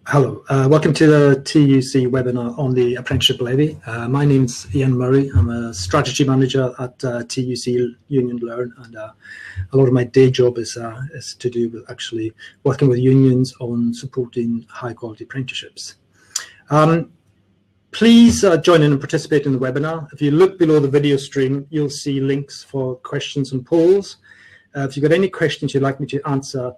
Hello, welcome to the TUC webinar on the Apprenticeship Levy. My name's Iain Murray. I'm a strategy manager at TUC unionlearn, and a lot of my day job is to do with actually working with unions on supporting high quality apprenticeships. Please join in and participate in the webinar. If you look below the video stream, you'll see links for questions and polls. If you've got any questions you'd like me to answer,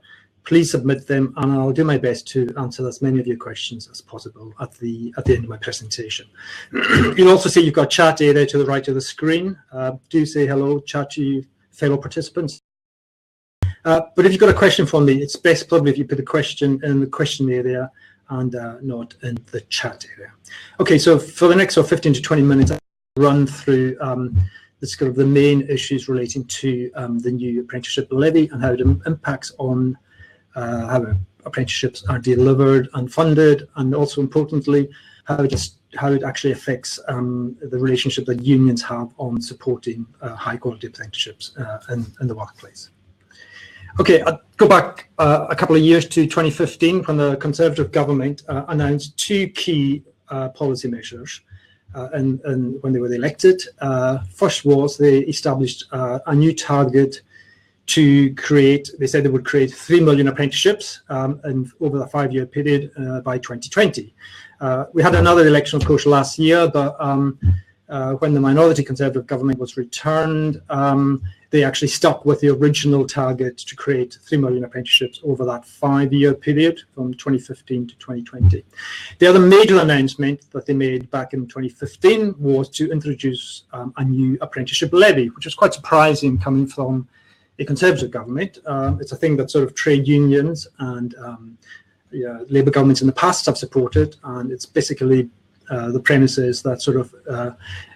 please submit them, and I'll do my best to answer as many of your questions as possible at the end of my presentation. You'll also see you've got chat area to the right of the screen. Do say hello, chat to you fellow participants. But if you've got a question for me, it's best probably if you put a question in the question area and not in the chat area. Okay, so for the next 15 to 20 minutes, I'll run through the main issues relating to the new Apprenticeship Levy and how it impacts on how apprenticeships are delivered and funded, and also importantly how it actually affects the relationship that unions have on supporting high quality apprenticeships in the workplace. Okay, I'll go back a couple of years to 2015 when the Conservative government announced two key policy measures and when they were elected. First was they established a new target to create, they said they would create 3 million apprenticeships and over the 5-year period by 2020. We had another election, of course, last year, but when the minority Conservative government was returned, they actually stuck with the original target to create 3 million apprenticeships over that 5-year period from 2015 to 2020. The other major announcement that they made back in 2015 was to introduce a new apprenticeship levy, which was quite surprising coming from a Conservative government. It's a thing that sort of trade unions and Labour governments in the past have supported, and it's basically the premise is that sort of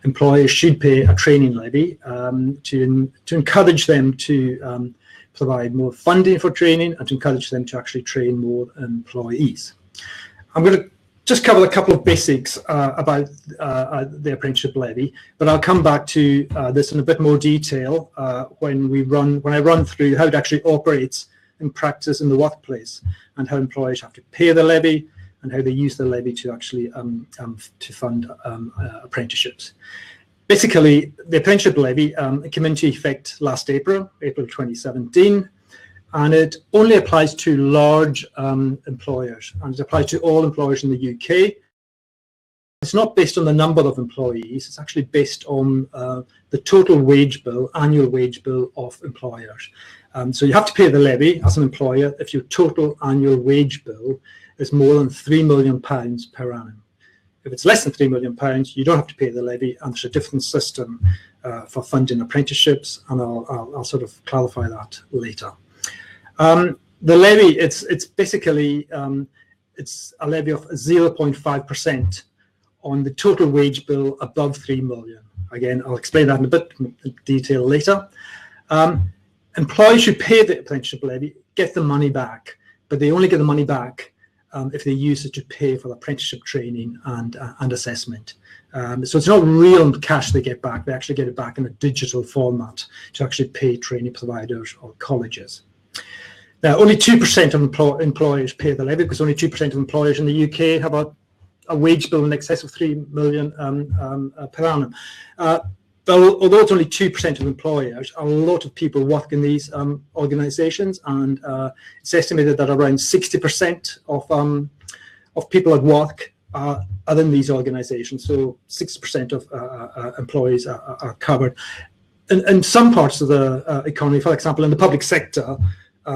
employers should pay a training levy to encourage them to provide more funding for training and to encourage them to actually train more employees. I'm going to just cover a couple of basics about the Apprenticeship Levy, but I'll come back to this in a bit more detail when I run through how it actually operates in practice in the workplace and how employers have to pay the levy and how they use the levy to actually to fund apprenticeships. Basically, the Apprenticeship Levy came into effect last April 2017. And it only applies to large employers, and it applies to all employers in the UK. It's not based on the number of employees, it's actually based on the total wage bill, annual wage bill of employers. So you have to pay the levy as an employer if your total annual wage bill is more than £3 million per annum. If it's less than £3 million, you don't have to pay the levy, and there's a different system for funding apprenticeships, and I'll sort of clarify that later. The levy, it's basically it's a levy of 0.5% on the total wage bill above 3 million. Again, I'll explain that in a bit detail later. Employers who pay the apprenticeship levy get the money back, but they only get the money back if they use it to pay for the apprenticeship training and assessment. So it's not real cash they get back, they actually get it back in a digital format to actually pay training providers or colleges. Now, only 2% of employers pay the levy, because only 2% of employers in the UK have a wage bill in excess of 3 million per annum. Although it's only 2% of employers, a lot of people work in these organisations, and it's estimated that around 60% of people at work are in these organisations. So 60% of employees are covered. In some parts of the economy, for example, in the public sector,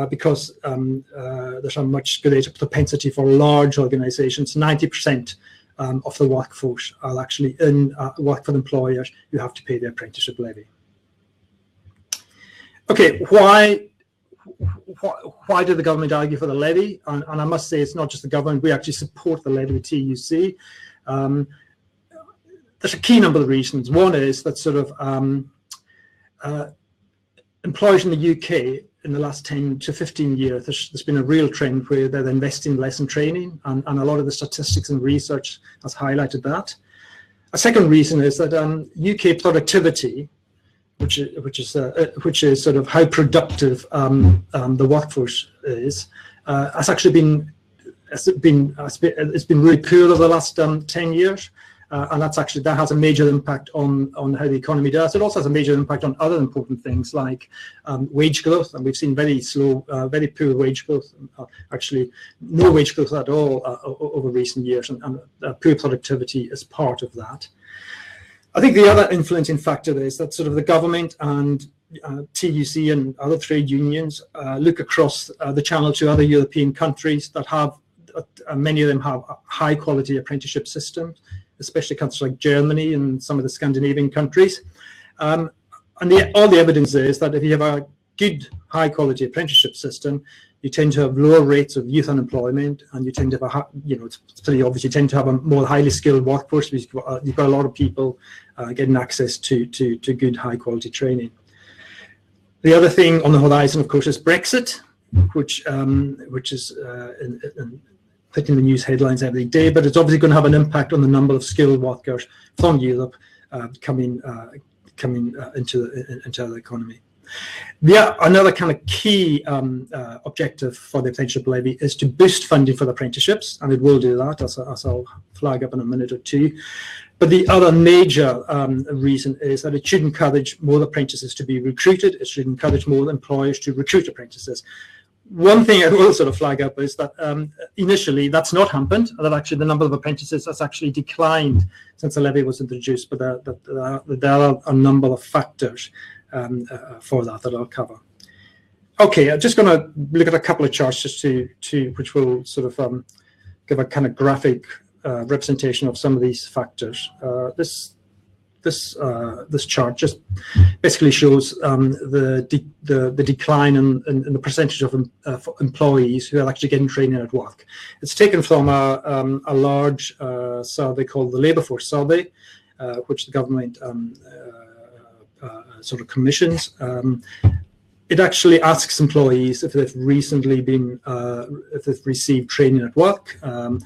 because there's a much greater propensity for large organisations, 90% of the workforce are actually in work for employers who have to pay the apprenticeship levy. Okay, why did the government argue for the levy? And I must say, it's not just the government, we actually support the levy with TUC. There's a key number of reasons. One is that sort of employers in the UK in the last 10 to 15 years, there's been a real trend where they're investing less in training, and a lot of the statistics and research has highlighted that. A second reason is that UK productivity, which is sort of how productive the workforce is, has actually been it's been really poor over the last 10 years. And that has a major impact on how the economy does. It also has a major impact on other important things like wage growth, and we've seen very slow, very poor wage growth, actually no wage growth at all over recent years, and poor productivity is part of that. I think the other influencing factor is that sort of the government and TUC and other trade unions look across the channel to other European countries that have, many of them have high quality apprenticeship systems, especially countries like Germany and some of the Scandinavian countries. And all the evidence is that if you have a good, high-quality apprenticeship system, you tend to have lower rates of youth unemployment, and you tend to have it's pretty obvious, you tend to have a more highly skilled workforce because you've got a lot of people getting access to good, high-quality training. The other thing on the horizon, of course, is Brexit, which is hitting the news headlines every day, but it's obviously going to have an impact on the number of skilled workers from Europe coming into the economy. Another kind of key objective for the Apprenticeship Levy is to boost funding for the apprenticeships, and it will do that, as I'll flag up in a minute or two. But the other major reason is that it should encourage more apprentices to be recruited. It should encourage more employers to recruit apprentices. One thing I will sort of flag up is that initially that's not happened, that actually the number of apprentices has actually declined since the levy was introduced, but there are a number of factors for that I'll cover. Okay, I'm just going to look at a couple of charts just which will sort of give a kind of graphic representation of some of these factors. This chart just basically shows the decline in the percentage of employees who are actually getting training at work. It's taken from a large survey called the Labour Force Survey, which the government sort of commissions. It actually asks employees if they've recently if they've received training at work, and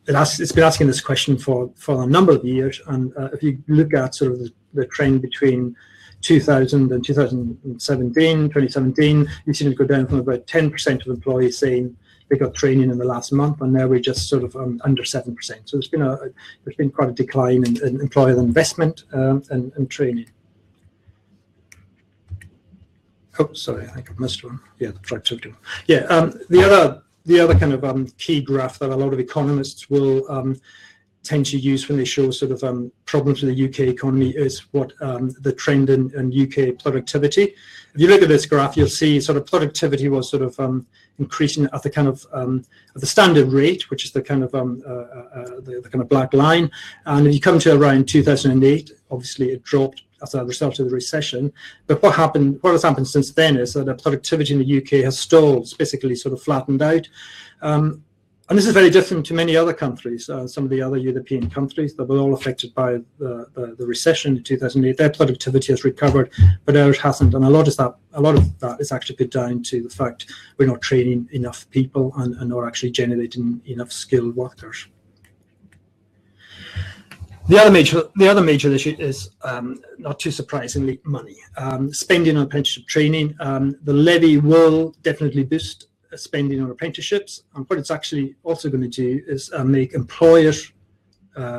it's been asking this question for a number of years, and if you look at sort of the trend between 2000 and 2017, you've seen it go down from about 10% of employees saying they got training in the last month, and now we're just sort of under 7%. So there's been quite a decline in employer investment and training. Oh, sorry, I think I've missed one. Yeah, the productivity one. Yeah, the other kind of key graph that a lot of economists will tend to use when they show sort of problems with the UK economy is what the trend in UK productivity. If you look at this graph, you'll see sort of productivity was sort of increasing at the kind of at the standard rate, which is the kind of the kind of black line. And if you come to around 2008, obviously it dropped as a result of the recession. But what has happened since then is that the productivity in the UK has stalled, it's basically sort of flattened out. And this is very different to many other countries. Some of the other European countries that were all affected by the recession in 2008, their productivity has recovered, but ours hasn't. And a lot of that is actually put down to the fact we're not training enough people and not actually generating enough skilled workers. The other major issue is, not too surprisingly, money. Spending on apprenticeship training. The levy will definitely boost spending on apprenticeships, and what it's actually also going to do is make employers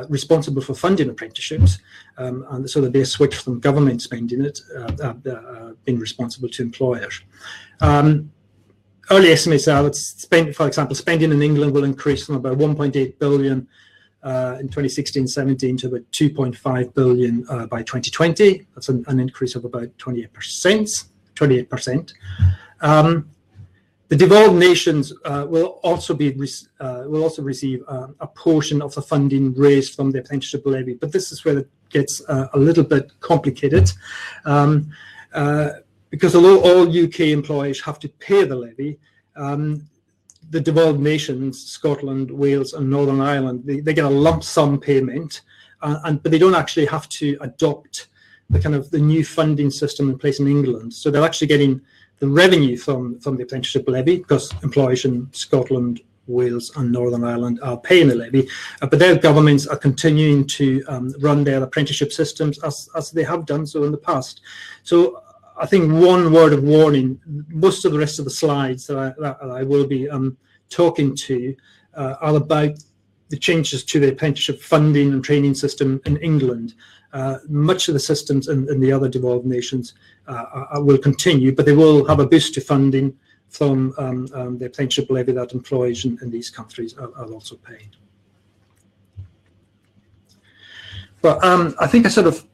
responsible for funding apprenticeships, and so that they switch from government spending it, being responsible to employers. Early estimates are that for example, spending in England will increase from about 1.8 billion in 2016-17 to about 2.5 billion by 2020. That's an increase of about 28%. The devolved nations will also receive a portion of the funding raised from the Apprenticeship Levy, but this is where it gets a little bit complicated, because although all UK employees have to pay the levy, the devolved nations, Scotland, Wales, and Northern Ireland, they get a lump sum payment, but they don't actually have to adopt the new funding system in place in England. So they're actually getting the revenue from the Apprenticeship Levy, because employees in Scotland, Wales, and Northern Ireland are paying the levy, but their governments are continuing to run their apprenticeship systems as they have done so in the past. So I think one word of warning: most of the rest of the slides that I will be talking to are about the changes to the apprenticeship funding and training system in England. Much of the systems in the other devolved nations will continue, but they will have a boost to funding from the Apprenticeship Levy that employers in these countries are also paying. But I think I sort of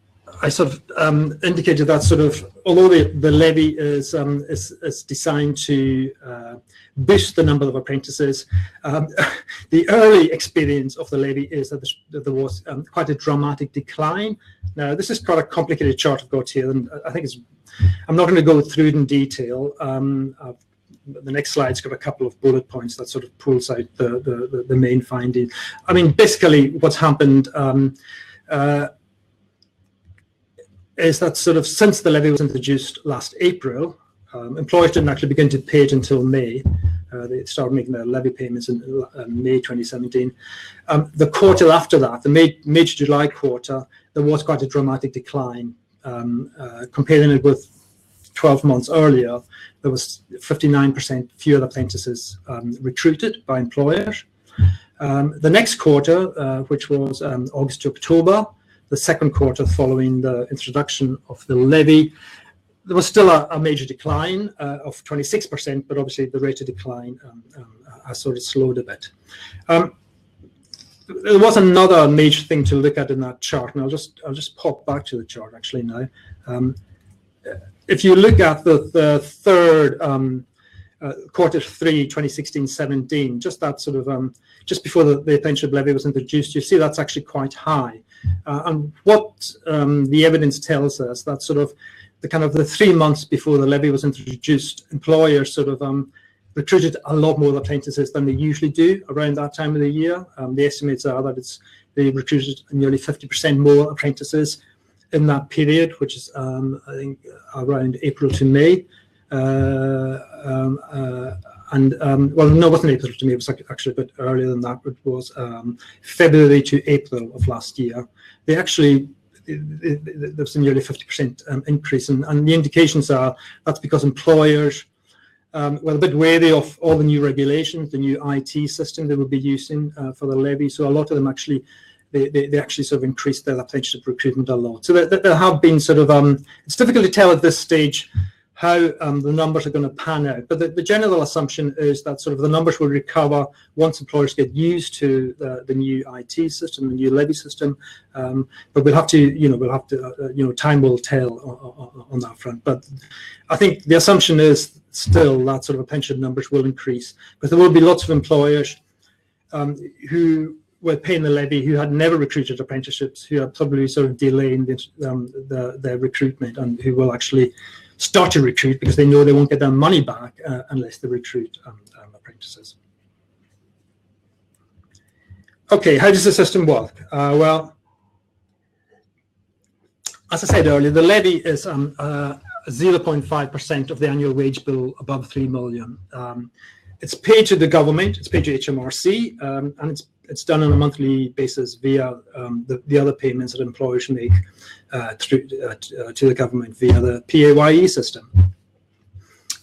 indicated that sort of, although the levy is designed to boost the number of apprentices, the early experience of the levy is that there was quite a dramatic decline. Now, this is quite a complicated chart I've got here, and I think I'm not going to go through it in detail. The next slide's got a couple of bullet points that sort of pulls out the main finding. I mean, basically what's happened is that sort of since the levy was introduced last April, employers didn't actually begin to pay it until May. They started making their levy payments in May 2017. The quarter after that, the May to July quarter, there was quite a dramatic decline. Comparing it with 12 months earlier, there was 59% fewer apprentices recruited by employers. The next quarter, which was August to October, the second quarter following the introduction of the levy, there was still a major decline of 26%, but obviously the rate of decline has sort of slowed a bit. There was another major thing to look at in that chart, and I'll just pop back to the chart actually now. If you look at the third quarter 3, 2016-17, just that sort of just before the apprenticeship levy was introduced, you see that's actually quite high. And what the evidence tells us, that sort of the 3 months before the levy was introduced, employers sort of recruited a lot more apprentices than they usually do around that time of the year. The estimates are that they recruited nearly 50% more apprentices in that period, which is I think around April to May. Well, no, it wasn't April to May, it was actually a bit earlier than that. It was February to April of last year. They actually, there was a nearly 50% increase, and the indications are that's because employers were a bit wary of all the new regulations, the new IT system they would be using for the levy. So a lot of them actually, they actually sort of increased their apprenticeship recruitment a lot. So there have been sort of, it's difficult to tell at this stage how the numbers are going to pan out. But the general assumption is that sort of the numbers will recover once employers get used to the new IT system, the new levy system. But we'll have to, time will tell on that front. But I think the assumption is still that sort of apprenticeship numbers will increase, because there will be lots of employers who were paying the levy who had never recruited apprenticeships, who are probably sort of delaying their recruitment, and who will actually start to recruit because they know they won't get their money back unless they recruit apprentices. Okay, how does the system work? Well, as I said earlier, the levy is 0.5% of the annual wage bill above 3 million. It's paid to the government, it's paid to HMRC, and it's done on a monthly basis via the other payments that employers make to the government via the PAYE system.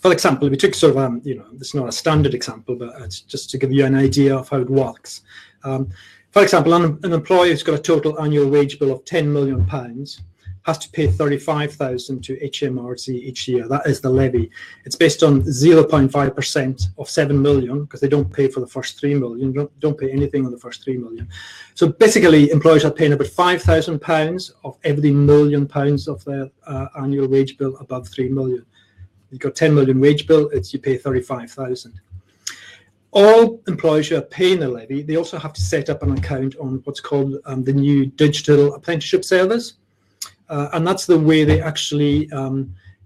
For example, we took sort of, it's not a standard example, but it's just to give you an idea of how it works. For example, an employer who's got a total annual wage bill of £10 million has to pay 35,000 to HMRC each year. That is the levy. It's based on 0.5% of 7 million, because they don't pay for the first 3 million, don't pay anything on the first 3 million. So basically, employers are paying about £5,000 of every £1 million of their annual wage bill above 3 million. You've got 10 million wage bill, you pay 35,000. All employers who are paying the levy, they also have to set up an account on what's called the new digital apprenticeship service. And that's the way they actually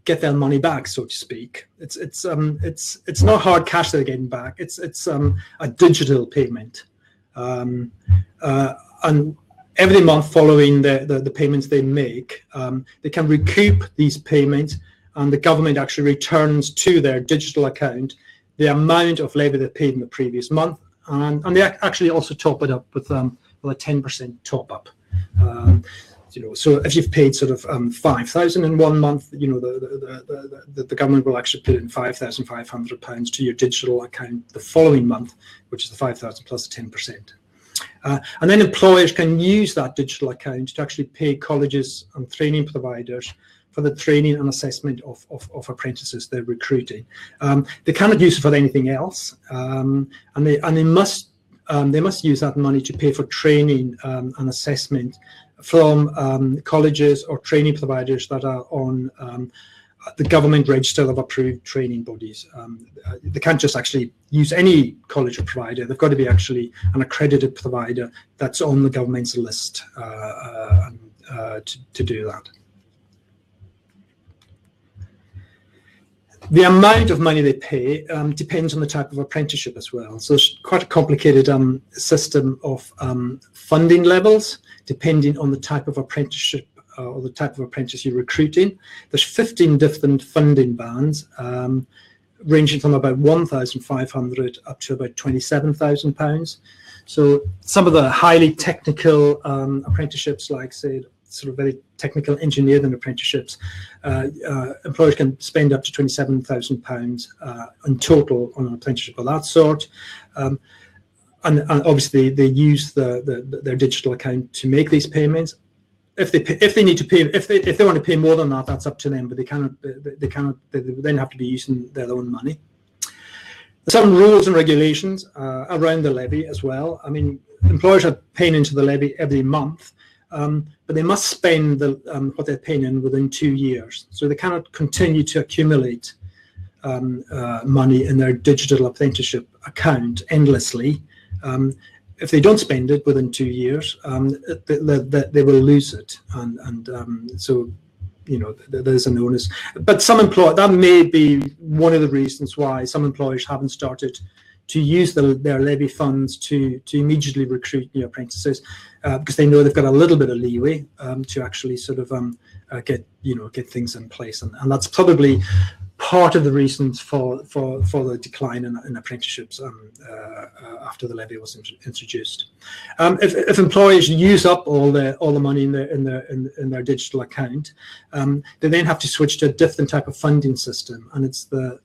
get their money back, so to speak. It's not hard cash they're getting back. It's a digital payment, and every month following the payments they make, they can recoup these payments, and the government actually returns to their digital account the amount of levy they paid in the previous month, and they actually also top it up with a 10% top up. so if you've paid sort of 5,000 in 1 month, the government will actually put in £5,500 to your digital account the following month, which is the 5,000 plus 10%. And then employers can use that digital account to actually pay colleges and training providers for the training and assessment of apprentices they're recruiting. They cannot use it for anything else, and they must use that money to pay for training and assessment from colleges or training providers that are on the government register of approved training bodies. They can't just actually use any college or provider. They've got to be actually an accredited provider that's on the government's list to do that. The amount of money they pay depends on the type of apprenticeship as well. So it's quite a complicated system of funding levels, depending on the type of apprenticeship or the type of apprentice you're recruiting. There's 15 different funding bands, ranging from about 1,500 up to about £27,000. So some of the highly technical apprenticeships, like say, sort of very technical engineering apprenticeships, employers can spend up to £27,000 in total on an apprenticeship of that sort. And obviously they use their digital account to make these payments. If they need to pay, if they want to pay more than that, that's up to them. But they then have to be using their own money. There's some rules and regulations around the levy as well. I mean, employers are paying into the levy every month, but they must spend what they're paying in within 2 years. So they cannot continue to accumulate money in their digital apprenticeship account endlessly. If they don't spend it within 2 years, they will lose it, so there's an onus. But some employers, that may be one of the reasons why some employers haven't started to use their levy funds to immediately recruit new apprentices, because they know they've got a little bit of leeway to actually sort of get things in place, and that's probably part of the reasons for the decline in apprenticeships after the levy was introduced. If employers use up all the money in their digital account, they then have to switch to a different type of funding system, and it's the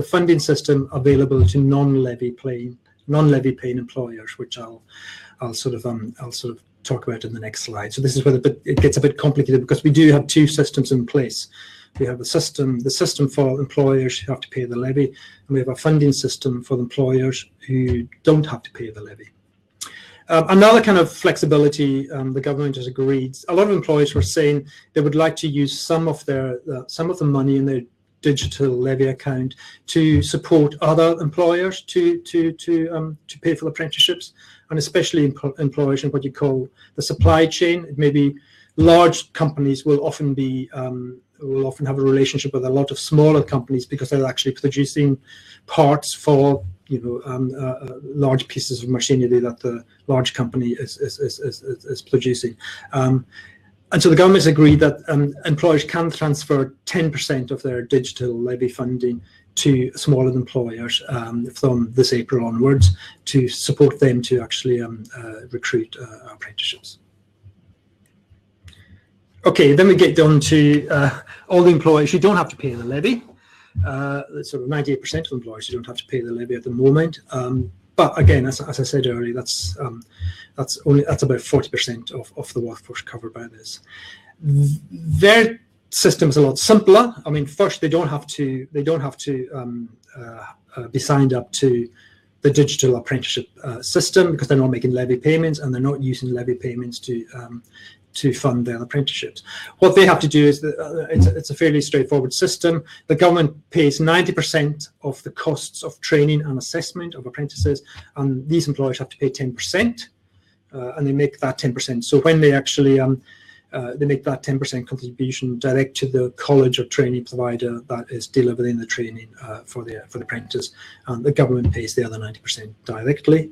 funding system available to non-levy paying employers, which I'll sort of talk about in the next slide. So this is where it gets a bit complicated, because we do have two systems in place. We have the system for employers who have to pay the levy, and we have a funding system for employers who don't have to pay the levy. Another kind of flexibility the government has agreed. A lot of employers were saying they would like to use some of the money in their digital levy account to support other employers to pay for the apprenticeships, and especially employers in what you call the supply chain. It may be large companies will often have a relationship with a lot of smaller companies, because they're actually producing parts for large pieces of machinery that the large company is producing. And so the government has agreed that employers can transfer 10% of their digital levy funding to smaller employers from this April onwards, to support them to actually recruit apprenticeships. Okay, then we get down to all the employers who don't have to pay the levy. Sort of 98% of employers who don't have to pay the levy at the moment. But again, as I said earlier, that's about 40% of the workforce covered by this. Their system is a lot simpler. I mean, first they don't have to be signed up to the digital apprenticeship system, because they're not making levy payments, and they're not using levy payments to fund their apprenticeships. What they have to do is it's a fairly straightforward system. The government pays 90% of the costs of training and assessment of apprentices, and these employers have to pay 10%, and they make that 10%. So when they actually they make that 10% contribution direct to the college or training provider that is delivering the training for the apprentice, and the government pays the other 90% directly.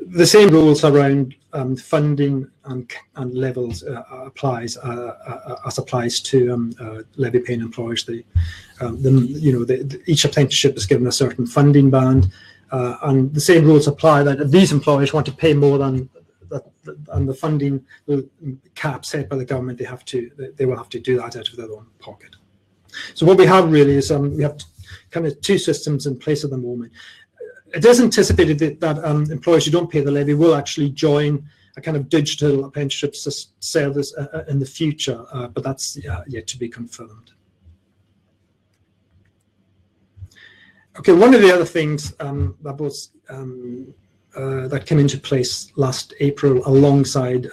The same rules around funding and levels applies to levy paying employers. Each apprenticeship is given a certain funding band, and the same rules apply that if these employers want to pay more than and the funding cap set by the government, they will have to do that out of their own pocket. So what we have really is we have kind of two systems in place at the moment. It is anticipated that employers who don't pay the levy will actually join a kind of digital apprenticeship service in the future, but that's yet to be confirmed. Okay, one of the other things that came into place last April alongside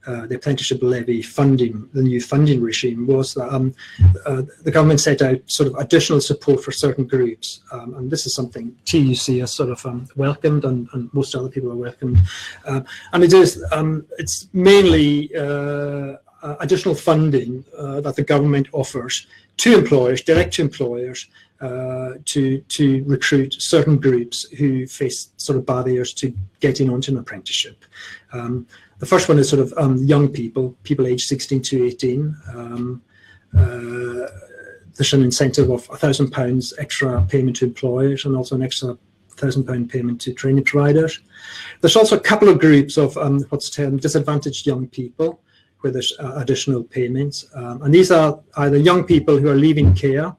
the Apprenticeship Levy funding, the new funding regime, was that the government set out sort of additional support for certain groups, and this is something TUC has sort of welcomed, and most other people are welcomed, and it's mainly additional funding that the government offers to employers, direct to employers, to recruit certain groups who face sort of barriers to getting onto an apprenticeship. The first one is sort of young people aged 16 to 18. There's an incentive of £1,000 extra payment to employers, and also an extra £1,000 payment to training providers. There's also a couple of groups of what's termed disadvantaged young people, where there's additional payments, and these are either young people who are leaving care,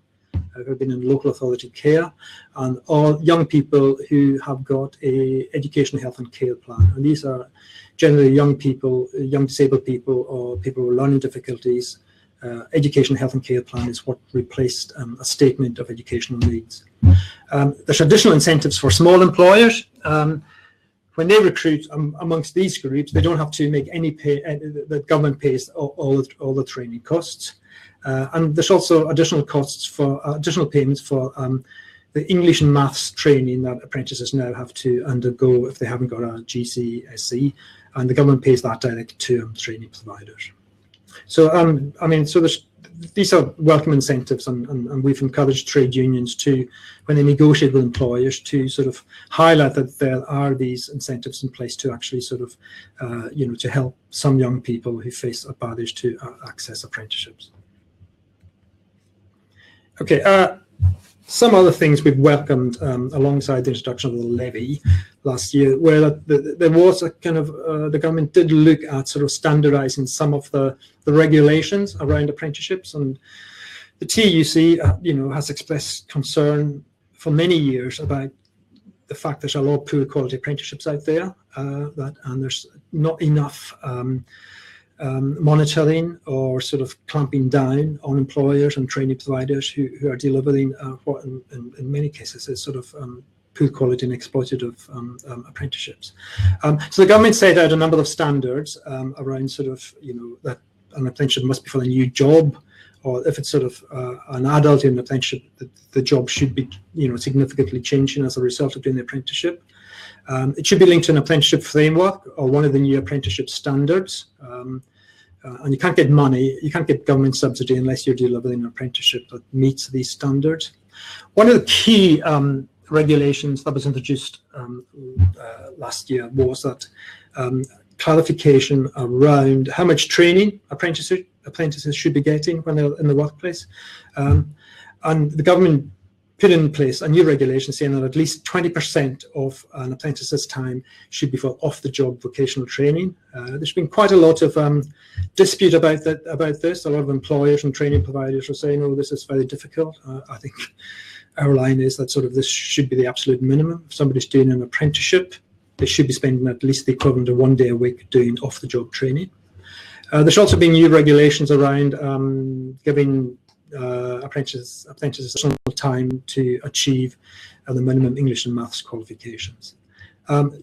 who have been in local authority care, and or young people who have got a education, health and care plan. And these are generally young people, young disabled people, or people with learning difficulties. Education, health and care plan is what replaced a statement of educational needs. There's additional incentives for small employers. When they recruit amongst these groups, they don't have to make any pay. The government pays all the training costs. And there's also additional costs for additional payments for the English and maths training that apprentices now have to undergo if they haven't got a GCSE, and the government pays that direct to training providers. So I mean, so these are welcome incentives, and we've encouraged trade unions to, when they negotiate with employers, to sort of highlight that there are these incentives in place to actually sort of, to help some young people who face barriers to access apprenticeships. Okay, some other things we've welcomed alongside the introduction of the levy last year, where there was a kind of, the government did look at sort of standardising some of the regulations around apprenticeships, and the TUC, has expressed concern for many years about the fact there's a lot of poor quality apprenticeships out there, and there's not enough monitoring or sort of clamping down on employers and training providers who are delivering what in many cases is sort of poor quality and exploitative apprenticeships. So the government set out a number of standards around sort of, that an apprenticeship must be for a new job, or if it's sort of an adult in an apprenticeship, the job should be, significantly changing as a result of doing the apprenticeship. It should be linked to an apprenticeship framework or one of the new apprenticeship standards. And you can't get money, you can't get government subsidy unless you're delivering an apprenticeship that meets these standards. One of the key regulations that was introduced last year was that clarification around how much training apprentices should be getting when they're in the workplace. And the government put in place a new regulation saying that at least 20% of an apprentice's time should be for off-the-job vocational training. There's been quite a lot of dispute about this. A lot of employers and training providers are saying, "Oh, this is very difficult." I think our line is that sort of this should be the absolute minimum. If somebody's doing an apprenticeship, they should be spending at least the equivalent of 1 day a week doing off-the-job training. There's also been new regulations around giving apprentices additional time to achieve the minimum English and maths qualifications.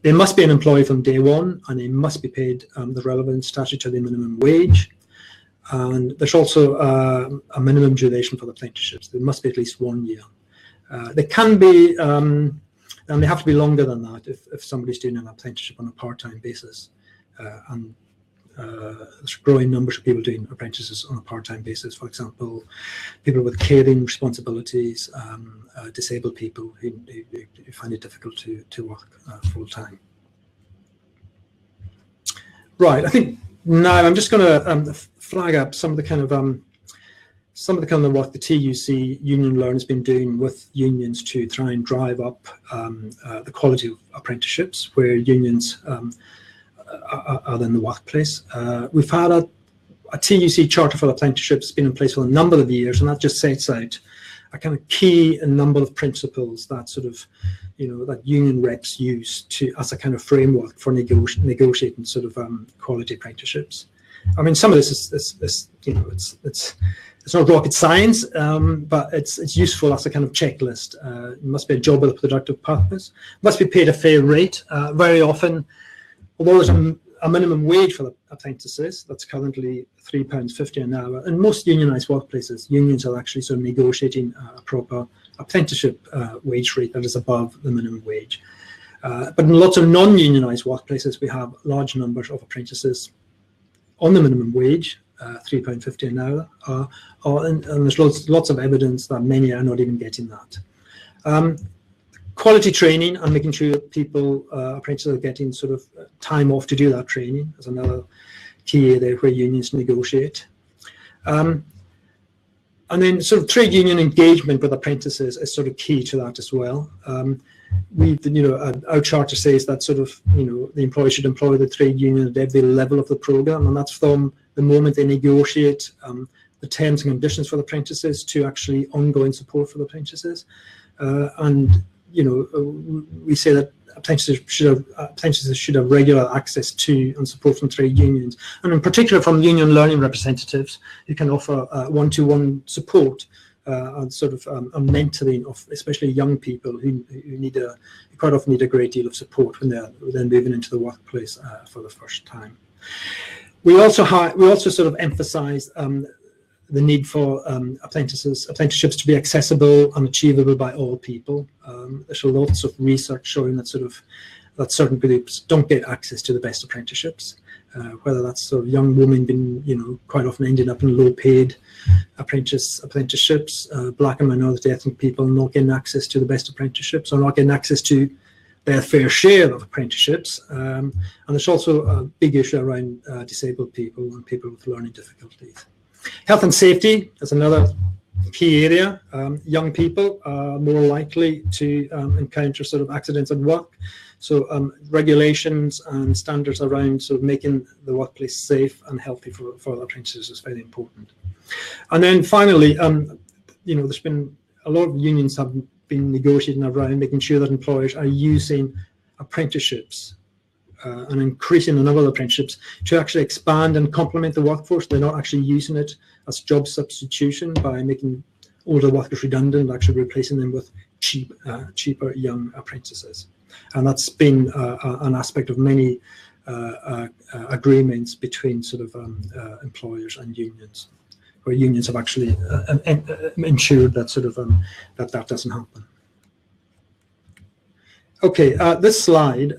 They must be an employee from day one, and they must be paid the relevant statutory minimum wage. And there's also a minimum duration for the apprenticeships. There must be at least 1 year. They can be, and they have to be longer than that if somebody's doing an apprenticeship on a part-time basis. And there's growing numbers of people doing apprentices on a part-time basis. For example, people with caring responsibilities, disabled people who find it difficult to work full-time. Right, I think now I'm just going to flag up some of the kind of work the TUC unionlearn has been doing with unions to try and drive up the quality of apprenticeships, where unions other in the workplace. We've had a TUC Charter for Apprenticeships been in place for a number of years, and that just sets out a kind of key and number of principles that sort of, that union reps use as a kind of framework for negotiating sort of quality apprenticeships. I mean, some of this is it's not rocket science, but it's useful as a kind of checklist. It must be a job with a productive purpose. It must be paid a fair rate. Very often, although there's a minimum wage for the apprentices that's currently £3.50 an hour, in most unionised workplaces, unions are actually sort of negotiating a proper apprenticeship wage rate that is above the minimum wage. But in lots of non-unionised workplaces, we have large numbers of apprentices on the minimum wage, £3.50 an hour, and there's lots of evidence that many are not even getting that. Quality training and making sure people, apprentices, are getting sort of time off to do that training is another key area where unions negotiate. And then sort of trade union engagement with apprentices is sort of key to that as well. Our charter says that sort of, the employer should employ the trade union at every level of the programme, and that's from the moment they negotiate the terms and conditions for the apprentices to actually ongoing support for the apprentices. We say that apprentices should have regular access to and support from trade unions, and in particular from union learning representatives who can offer one-to-one support and sort of a mentoring of especially young people who quite often need a great deal of support when they're moving into the workplace for the first time. We also sort of emphasise the need for apprenticeships to be accessible and achievable by all people. There's lots of research showing that certain groups don't get access to the best apprenticeships, whether that's sort of young women being, quite often ending up in low-paid apprenticeships, black and minority ethnic people not getting access to the best apprenticeships, or not getting access to their fair share of apprenticeships. And there's also a big issue around disabled people and people with learning difficulties. Health and safety is another key area. Young people are more likely to encounter sort of accidents at work. So regulations and standards around sort of making the workplace safe and healthy for apprentices is very important. And then finally, there's been a lot of unions have been negotiating around making sure that employers are using apprenticeships and increasing the number of apprenticeships to actually expand and complement the workforce. They're not actually using it as job substitution by making older workers redundant, actually replacing them with cheaper young apprentices. And that's been an aspect of many agreements between sort of employers and unions, where unions have actually ensured that sort of that doesn't happen. Okay, this slide.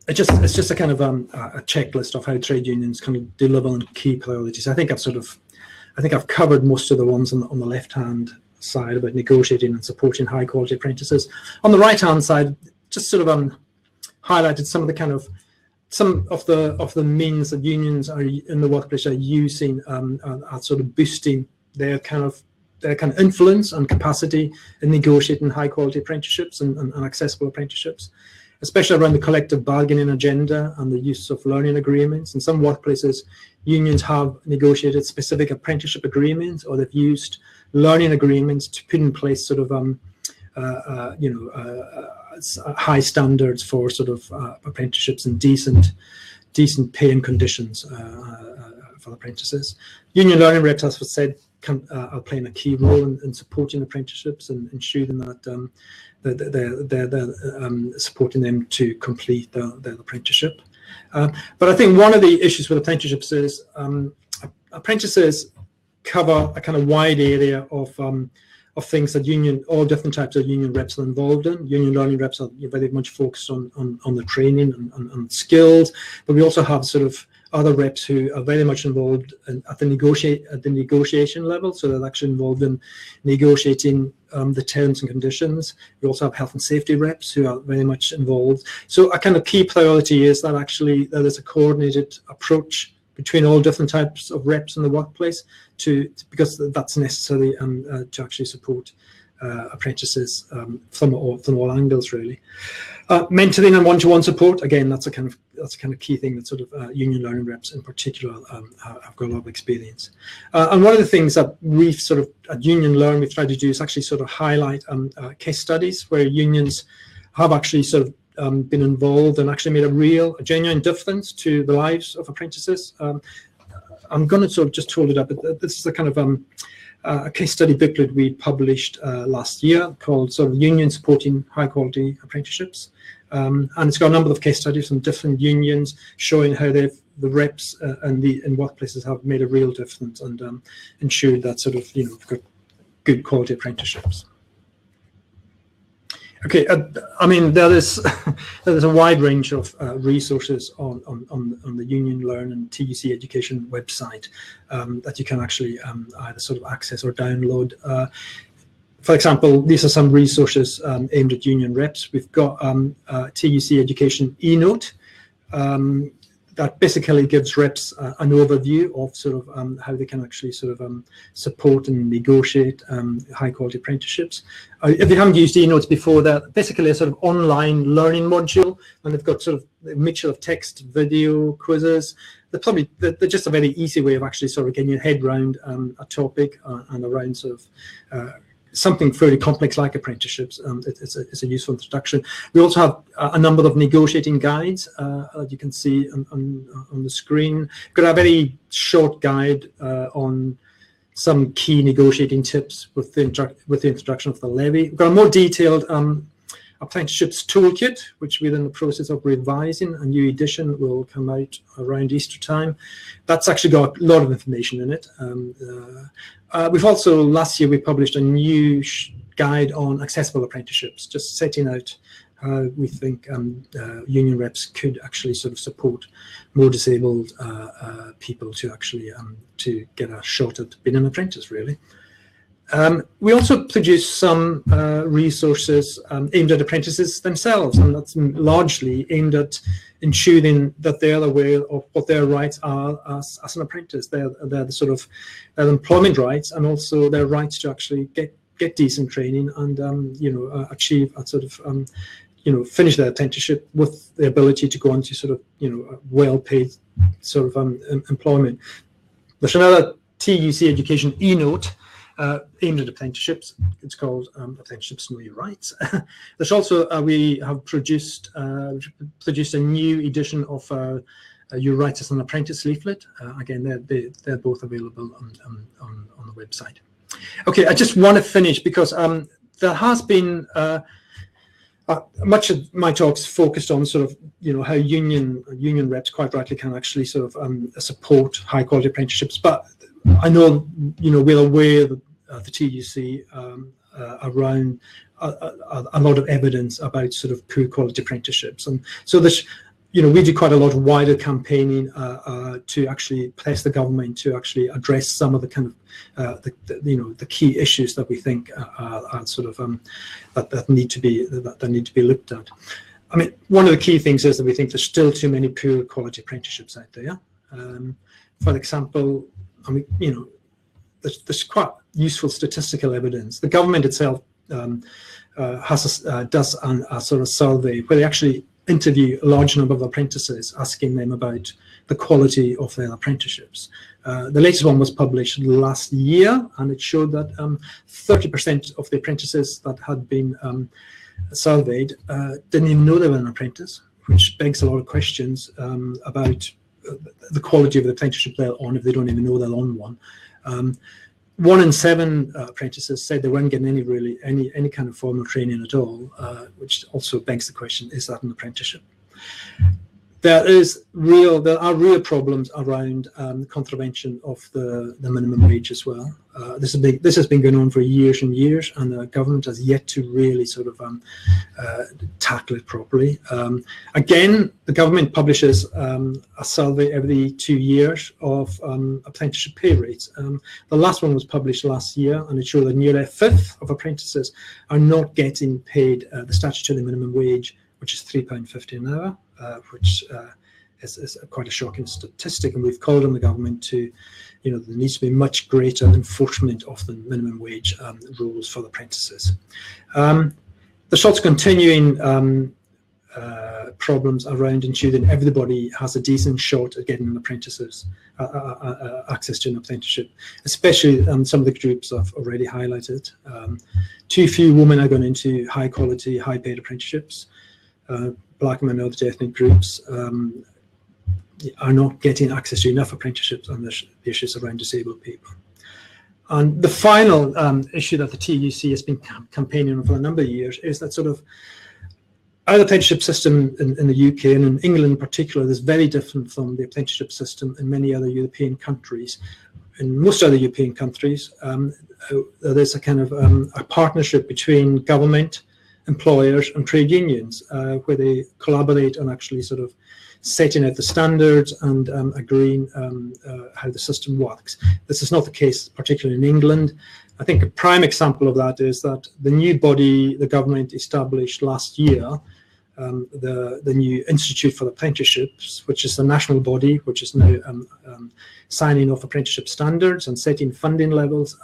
It's just a kind of a checklist of how trade unions kind of deliver on key priorities. I think I've covered most of the ones on the left-hand side about negotiating and supporting high-quality apprentices. On the right-hand side, just sort of highlighted some of the means that unions are in the workplace are using are sort of boosting their kind of influence and capacity in negotiating high-quality apprenticeships and accessible apprenticeships, especially around the collective bargaining agenda and the use of learning agreements. In some workplaces, unions have negotiated specific apprenticeship agreements, or they've used learning agreements to put in place sort of high standards for sort of apprenticeships and decent pay and conditions for apprentices. Union learning reps, as was said, are playing a key role in supporting apprenticeships and ensuring that they're supporting them to complete their apprenticeship. But I think one of the issues with apprenticeships is apprentices cover a kind of wide area of things that all different types of union reps are involved in. Union learning reps are very much focused on the training and skills, but we also have sort of other reps who are very much involved at the negotiation level, so they're actually involved in negotiating the terms and conditions. We also have health and safety reps who are very much involved. So a kind of key priority is that actually there's a coordinated approach between all different types of reps in the workplace because that's necessary to actually support apprentices from all angles, really. Mentoring and one-to-one support, again, that's a kind of key thing that sort of union learning reps in particular have got a lot of experience. And one of the things that we've sort of at Union Learn we've tried to do is actually sort of highlight case studies where unions have actually sort of been involved and actually made a genuine difference to the lives of apprentices. I'm going to sort of just hold it up, but this is a kind of a case study booklet we published last year called sort of Union Supporting High Quality Apprenticeships. And it's got a number of case studies from different unions showing how the reps and in workplaces have made a real difference and ensured that sort of, we've got good quality apprenticeships. Okay, I mean, there's a wide range of resources on the Union Learn and TUC Education website that you can actually either sort of access or download. For example, these are some resources aimed at union reps. We've got TUC Education eNote that basically gives reps an overview of sort of how they can actually sort of support and negotiate high quality apprenticeships. If you haven't used eNotes before, that basically a sort of online learning module, and they've got sort of a mixture of text, video, quizzes. They're just a very easy way of actually sort of getting your head around a topic and around sort of something fairly complex like apprenticeships. It's a useful introduction. We also have a number of negotiating guides that you can see on the screen. We've got a very short guide on some key negotiating tips with the introduction of the levy. We've got a more detailed apprenticeships toolkit, which we're in the process of revising. A new edition will come out around Easter time. That's actually got a lot of information in it. We've also, last year, we published a new guide on accessible apprenticeships, just setting out how we think union reps could actually sort of support more disabled people to actually to get a shot at being an apprentice, really. We also produce some resources aimed at apprentices themselves, and that's largely aimed at ensuring that they're aware of what their rights are as an apprentice. They're the sort of employment rights, and also their rights to actually get decent training and achieve a sort of finish their apprenticeship with the ability to go on to sort of well-paid sort of employment. There's another TUC Education eNote aimed at apprenticeships. It's called Apprenticeships Know Your Rights. There's also we have produced a new edition of Your Rights as an Apprentice leaflet. Again, they're both available on the website. Okay, I just want to finish because there has been much of my talks focused on sort of how union reps quite rightly can actually sort of support high quality apprenticeships, but I know we're aware that the TUC around a lot of evidence about sort of poor quality apprenticeships, and so there's we do quite a lot of wider campaigning to actually press the government to actually address some of the kind of the key issues that we think are sort of that need to be looked at. I mean, one of the key things is that we think there's still too many poor quality apprenticeships out there. For example, I mean, there's quite useful statistical evidence. The government itself does a sort of survey where they actually interview a large number of apprentices, asking them about the quality of their apprenticeships. The latest one was published last year, and it showed that 30% of the apprentices that had been surveyed didn't even know they were an apprentice, which begs a lot of questions about the quality of the apprenticeship they're on if they don't even know they're on one. 1 in 7 apprentices said they weren't getting any kind of formal training at all, which also begs the question: is that an apprenticeship? There are real problems around contravention of the minimum wage as well. This has been going on for years and years, and the government has yet to really sort of tackle it properly. Again, the government publishes a survey every 2 years of apprenticeship pay rates. The last one was published last year, and it showed that nearly a fifth of apprentices are not getting paid the statutory minimum wage, which is £3.50 an hour, which is quite a shocking statistic, and we've called on the government to, there needs to be much greater enforcement of the minimum wage rules for the apprentices. There's also continuing problems around ensuring everybody has a decent shot at getting an apprentices access to an apprenticeship, especially some of the groups I've already highlighted. Too few women are going into high quality, high paid apprenticeships. Black and minority ethnic groups are not getting access to enough apprenticeships, and there's the issues around disabled people. And the final issue that the TUC has been campaigning on for a number of years is that sort of our apprenticeship system in the UK, and in England in particular, is very different from the apprenticeship system in many other European countries. In most other European countries, there's a kind of a partnership between government, employers and trade unions, where they collaborate on actually sort of setting out the standards and agreeing how the system works. This is not the case, particularly in England. I think a prime example of that is that the new body the government established last year, the new Institute for Apprenticeships, which is the national body, which is now signing off apprenticeship standards and setting funding levels,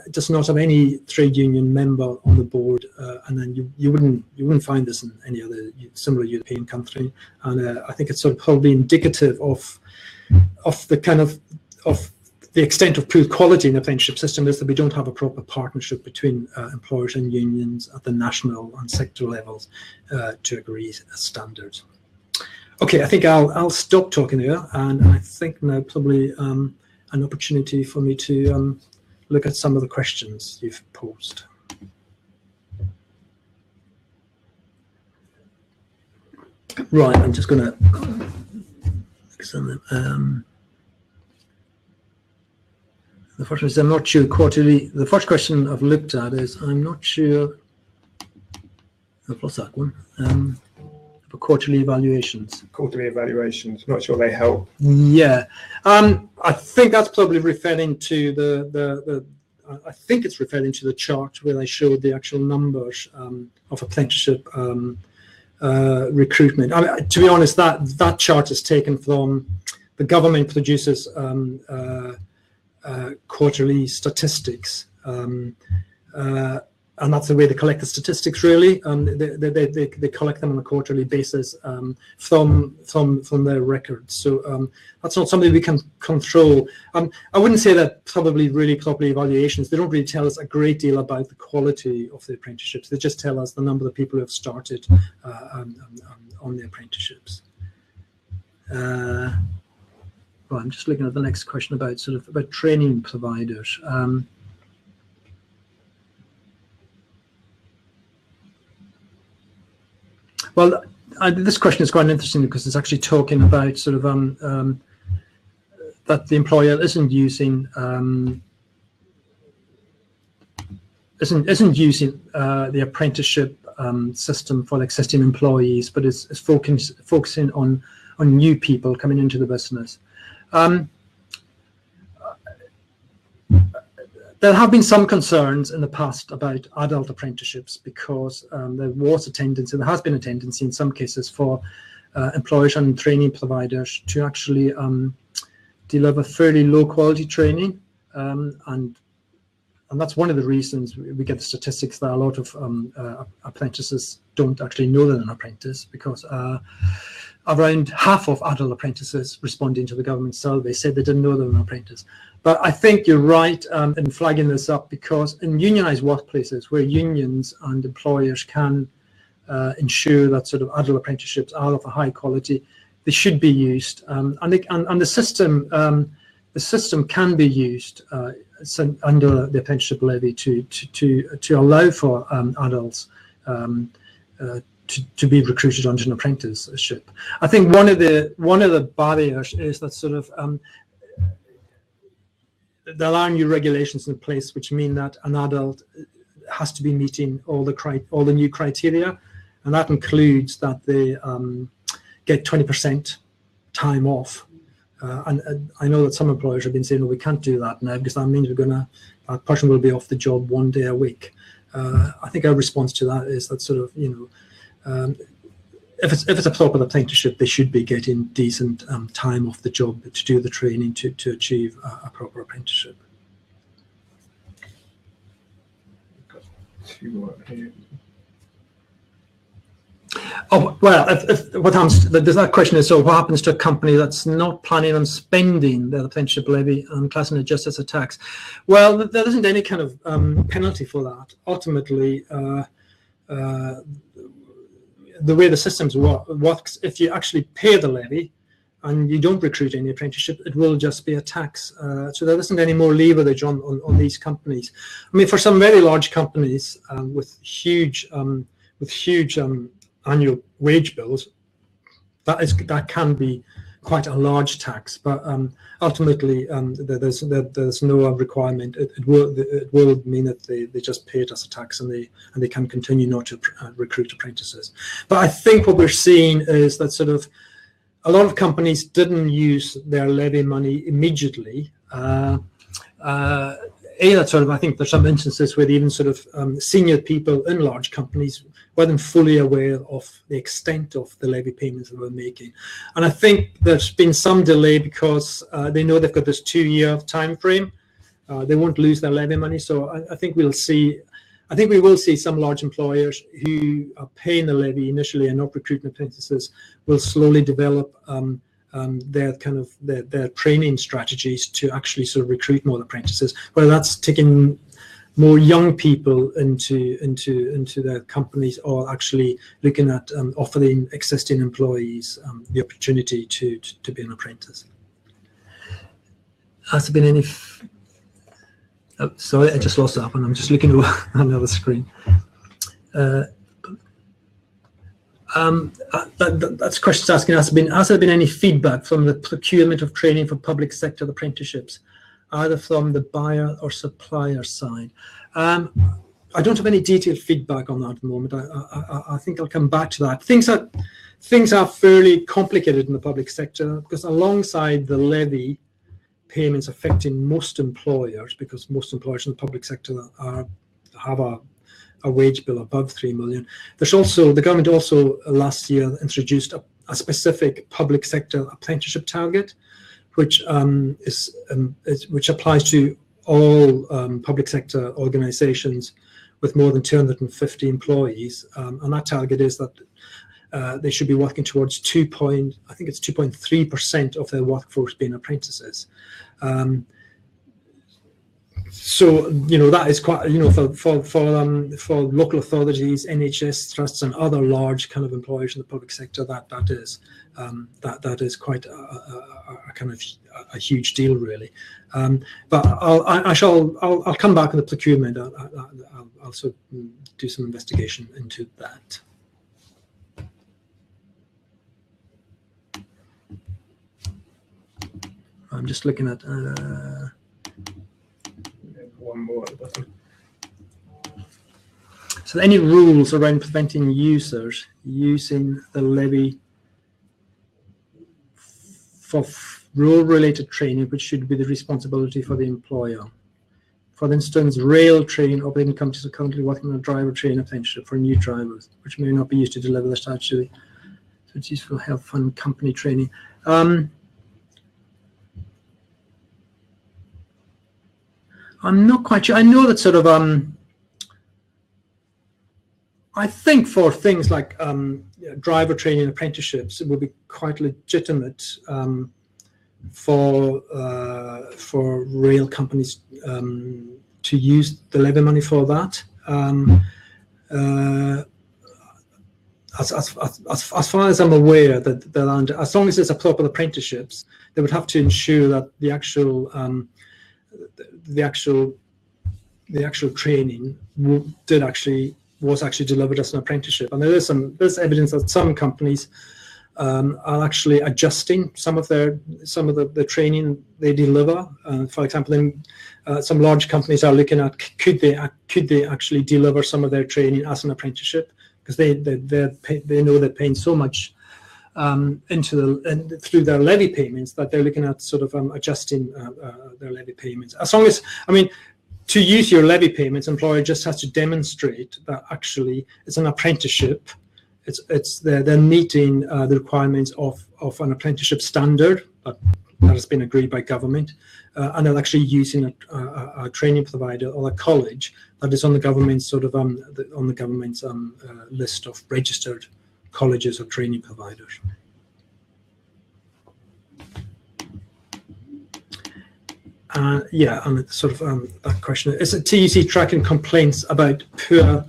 does not have any trade union member on the board, and then you wouldn't find this in any other similar European country. And I think it's sort of probably indicative of the kind of the extent of poor quality in the apprenticeship system is that we don't have a proper partnership between employers and unions at the national and sector levels to agree standards. Okay, I think I'll stop talking here, and I think now probably an opportunity for me to look at some of the questions you've posed. Right, I'm just going to examine them. The first one is, I'm not sure quarterly. The first question I've looked at is, I'm not sure. I've lost that one. For quarterly evaluations. Quarterly evaluations. Not sure they help. Yeah, I think that's probably referring to I think it's referring to the chart where I showed the actual numbers of apprenticeship recruitment. I mean, to be honest, that chart is taken from the government produces quarterly statistics, and that's the way they collect the statistics. Really, they collect them on a quarterly basis from their records. So that's not something we can control. I wouldn't say that probably really properly evaluations. They don't really tell us a great deal about the quality of the apprenticeships. They just tell us the number of people who have started on the apprenticeships. Well, I'm just looking at the next question about about training providers. Well, this question is quite interesting because it's actually talking about that the employer isn't using the apprenticeship system for existing employees, but is focusing on new people coming into the business. There have been some concerns in the past about adult apprenticeships because there has been a tendency in some cases for employers and training providers to actually deliver fairly low quality training, and that's one of the reasons we get the statistics that a lot of apprentices don't actually know they're an apprentice, because around half of adult apprentices responding to the government survey said they didn't know they were an apprentice. But I think you're right in flagging this up, because in unionized workplaces where unions and employers can ensure that sort of adult apprenticeships are of a high quality, they should be used, and the system can be used under the Apprenticeship Levy to allow for adults to be recruited onto an apprenticeship. I think one of the barriers is that sort of there are new regulations in place which mean that an adult has to be meeting all the new criteria, and that includes that they get 20% time off. And I know that some employers have been saying, "Oh, we can't do that now because that means that person will be off the job 1 day a week." I think our response to that is that sort of, if it's a proper apprenticeship, they should be getting decent time off the job to do the training to achieve a proper apprenticeship. Got two more here. Oh, well, what happens, that question is, so what happens to a company that's not planning on spending their apprenticeship levy and classing it just as a tax? Well, there isn't any kind of penalty for that. Ultimately, the way the systems works, if you actually pay the levy and you don't recruit any apprenticeship, it will just be a tax. So there isn't any more leverage on these companies. I mean, for some very large companies with huge annual wage bills, that can be quite a large tax. But ultimately, there's no requirement. It will mean that they just pay it as a tax, and they can continue not to recruit apprentices. But I think what we're seeing is that sort of a lot of companies didn't use their levy money immediately. I think there's some instances where even sort of senior people in large companies weren't fully aware of the extent of the levy payments they were making. And I think there's been some delay because they know they've got this 2-year time frame. They won't lose their levy money. So I think we will see some large employers who are paying the levy initially and not recruiting apprentices will slowly develop their training strategies to actually sort of recruit more apprentices, whether that's taking more young people into their companies or actually looking at offering existing employees the opportunity to be an apprentice. Has there been any? Oh, sorry, I just lost that one. I'm just looking over another screen. That's questions asking, has there been any feedback from the procurement of training for public sector apprenticeships, either from the buyer or supplier side? I don't have any detailed feedback on that at the moment. I think I'll come back to that. Things are fairly complicated in the public sector because alongside the levy payments affecting most employers, because most employers in the public sector have a wage bill above 3 million. There's also, the government also last year introduced a specific public sector apprenticeship target, which applies to all public sector organisations with more than 250 employees, and that target is that they should be working towards 2.3% of their workforce being apprentices. So that is quite for local authorities, NHS trusts, and other large kind of employers in the public sector. That is quite a huge deal, really. But I'll come back on the procurement. I'll also do some investigation into that. I'm just looking at. One more at the bottom. So any rules around preventing users using the levy for role-related training, which should be the responsibility for the employer? For instance, rail train operating companies are currently working on a driver training apprenticeship for new drivers, which may not be used to deliver the statutory. So it's useful health fund company training. I'm not quite sure. I know that sort of, I think for things like driver training apprenticeships, it would be quite legitimate for rail companies to use the levy money for that. As far as I'm aware, that as long as it's a proper apprenticeships, they would have to ensure that the actual training was actually delivered as an apprenticeship. And there's evidence that some companies are actually adjusting some of the training they deliver. For example, some large companies are looking at could they actually deliver some of their training as an apprenticeship, because they know they're paying so much through their levy payments that they're looking at sort of adjusting their levy payments. As long as, I mean, to use your levy payments, employer just has to demonstrate that actually it's an apprenticeship they're meeting the requirements of an apprenticeship standard that has been agreed by government, and they're actually using a training provider or a college that is on the government's list of registered colleges or training providers. Yeah, and sort of that question is a TUC tracking complaints about poor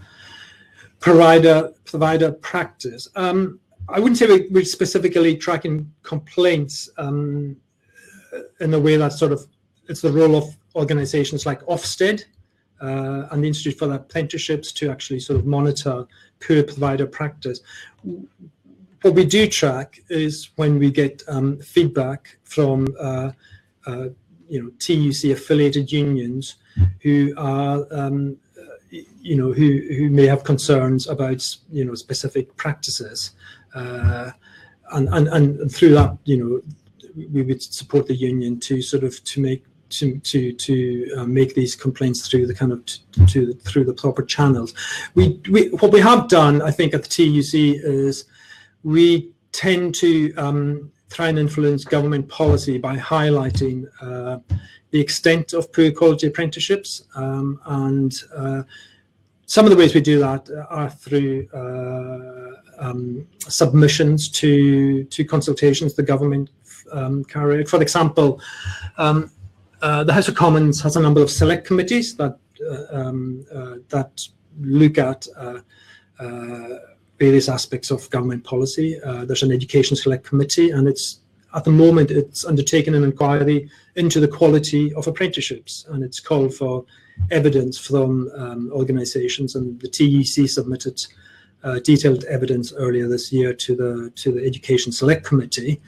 provider practice. I wouldn't say we're specifically tracking complaints in a way that sort of it's the role of organisations like Ofsted and the Institute for Apprenticeships to actually sort of monitor poor provider practice. What we do track is when we get feedback from TUC affiliated unions who are who may have concerns about specific practices, and through that we would support the union to sort of make these complaints through the kind of through the proper channels. What we have done, I think, at the TUC is we tend to try and influence government policy by highlighting the extent of poor quality apprenticeships, and some of the ways we do that are through submissions to consultations the government carry out. For example, the House of Commons has a number of select committees that look at various aspects of government policy. There's an education select committee, and at the moment it's undertaken an inquiry into the quality of apprenticeships, and it's called for evidence from organisations, and the TUC submitted detailed evidence earlier this year to the education select committee,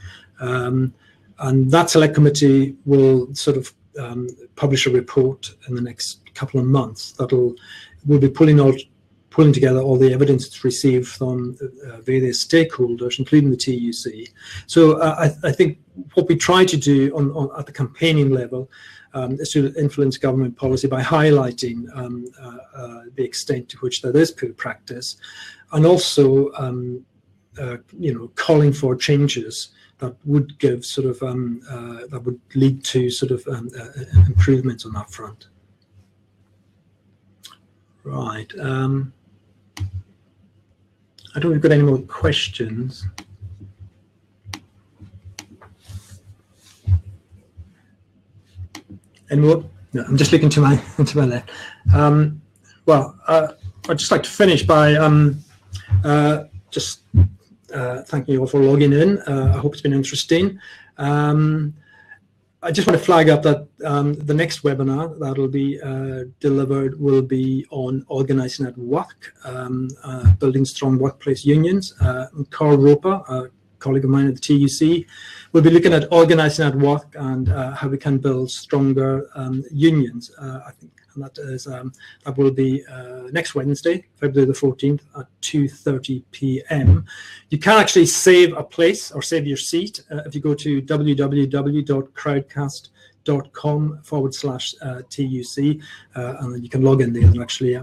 and that select committee will sort of publish a report in the next couple of months will be pulling together all the evidence it's received from various stakeholders, including the TUC. So I think what we try to do at the campaigning level is to influence government policy by highlighting the extent to which there is poor practice, and also calling for changes that would give sort of that would lead to sort of improvements on that front. Right. I don't think we've got any more questions. Any more? No, I'm just looking to my left. Well, I'd just like to finish by just thanking you all for logging in. I hope it's been interesting. I just want to flag up that the next webinar that will be delivered will be on organising at work, building strong workplace unions. Carl Roper, a colleague of mine at the TUC, will be looking at organising at work and how we can build stronger unions. I think, and that will be next Wednesday, February the 14th at 2:30 p.m. You can actually save a place or save your seat if you go to www.crowdcast.com/TUC, and then you can log in there and actually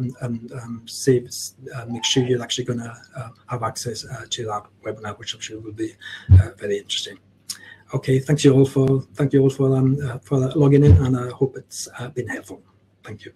save. Make sure you're actually going to have access to that webinar, which I'm sure will be very interesting. Okay, thank you all for logging in, and I hope it's been helpful. Thank you.